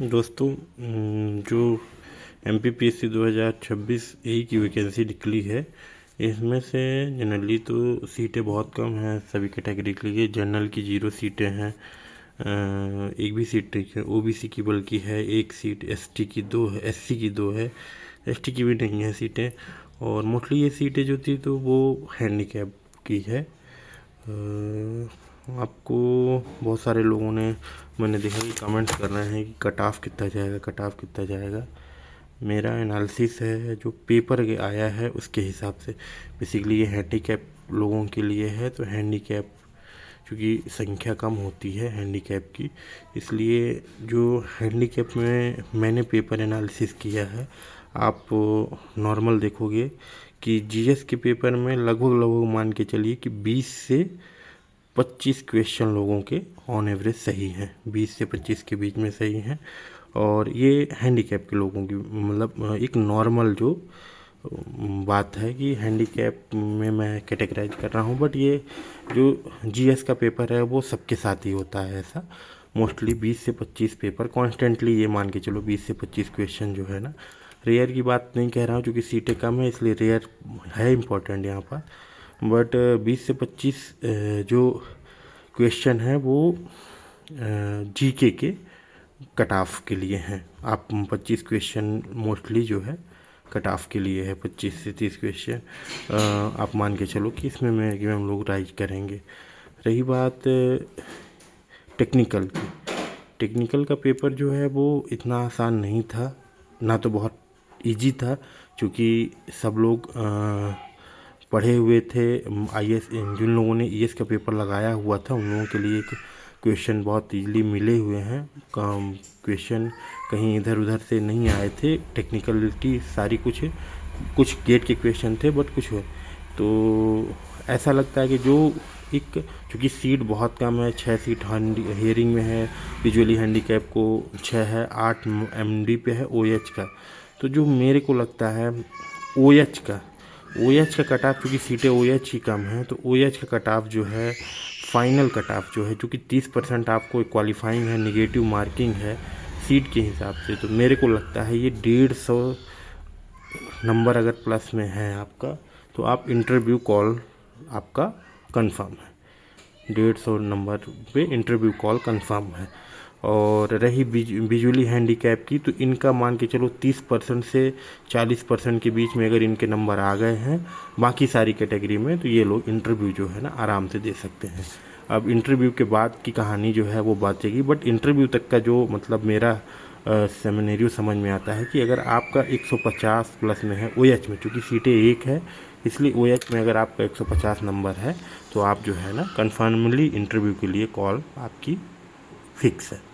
दोस्तों, जो MPPSC 2026 ए की वैकेंसी निकली है, इसमें से जनरली तो सीटें बहुत कम हैं सभी कैटेगरी के लिए। जनरल की 0 सीटें हैं, एक भी सीट नहीं है। OBC की बल्कि है 1 सीट, ST की 2 है, SC की 2 है, ST की भी नहीं है सीटें। और मोस्टली ये सीटें जो थी तो वो हैंडीकैप की है। आपको बहुत सारे लोगों ने, मैंने देखा कि कमेंट्स कर रहे हैं कि कट ऑफ कितना जाएगा, कट ऑफ कितना जाएगा। मेरा एनालिसिस है जो पेपर के आया है उसके हिसाब से। बेसिकली ये हैंडीकैप लोगों के लिए है, तो हैंडीकैप क्योंकि संख्या कम होती है हैंडीकैप की, इसलिए जो हैंडीकैप में मैंने पेपर एनालिसिस किया है, आप नॉर्मल देखोगे कि GS के पेपर में लगभग मान के चलिए कि 20 से 25 क्वेश्चन लोगों के ऑन एवरेज सही हैं, 20 से 25 के बीच में सही हैं। और ये हैंडीकैप के लोगों की मतलब एक नॉर्मल जो बात है कि हैंडीकैप में मैं कैटेगराइज कर रहा हूँ। बट ये जो GS का पेपर है वो सबके साथ ही होता है ऐसा। मोस्टली 20 से 25 पेपर कॉन्स्टेंटली, ये मान के चलो 20 से 25 क्वेश्चन जो है ना। रेयर की बात नहीं कह रहा हूँ क्योंकि सीटें कम है, इसलिए रेयर है इम्पोर्टेंट यहाँ पर। बट 20 से 25 जो क्वेश्चन है वो GK के कट ऑफ के लिए हैं। आप 25 क्वेश्चन मोस्टली जो है कट ऑफ के लिए है, 25 से 30 क्वेश्चन आप मान के चलो कि इसमें मैक्सिमम लोग राइज करेंगे। रही बात टेक्निकल की, टेक्निकल का पेपर जो है वो इतना आसान नहीं था, ना तो बहुत इजी था, क्योंकि सब लोग पढ़े हुए थे। IS जिन लोगों ने ES का पेपर लगाया हुआ था उन लोगों के लिए क्वेश्चन बहुत इजीली मिले हुए हैं। क्वेश्चन कहीं इधर उधर से नहीं आए थे। टेक्निकल की सारी कुछ गेट के क्वेश्चन थे, बट कुछ हुए तो ऐसा लगता है कि जो एक, क्योंकि सीट बहुत कम है, 6 सीट हियरिंग में है, विजुअली हैंडीकैप को 6 है, 8 MD पे है OH का। तो जो मेरे को लगता है OH का कट ऑफ, क्योंकि सीटें OH ही कम है, तो OH का कट ऑफ जो है फाइनल कट ऑफ जो है, जो कि 30% आपको क्वालिफाइंग है, निगेटिव मार्किंग है सीट के हिसाब से, तो मेरे को लगता है ये 150 नंबर अगर प्लस में है आपका, तो आप इंटरव्यू कॉल आपका कंफर्म है। 150 नंबर पे इंटरव्यू कॉल कंफर्म है। और रही विजुअली हैंडीकैप की, तो इनका मान के चलो 30% से 40% के बीच में अगर इनके नंबर आ गए हैं बाकी सारी कैटेगरी में, तो ये लोग इंटरव्यू जो है ना आराम से दे सकते हैं। अब इंटरव्यू के बाद की कहानी जो है वो बातेगी, बट इंटरव्यू तक का जो मतलब मेरा सेमिनेरियो समझ में आता है कि अगर आपका 150 प्लस में है OH में, क्योंकि सीटें 1 है इसलिए OH में अगर आपका 150 नंबर है, तो आप जो है ना कन्फर्मली इंटरव्यू के लिए कॉल आपकी फिक्स है।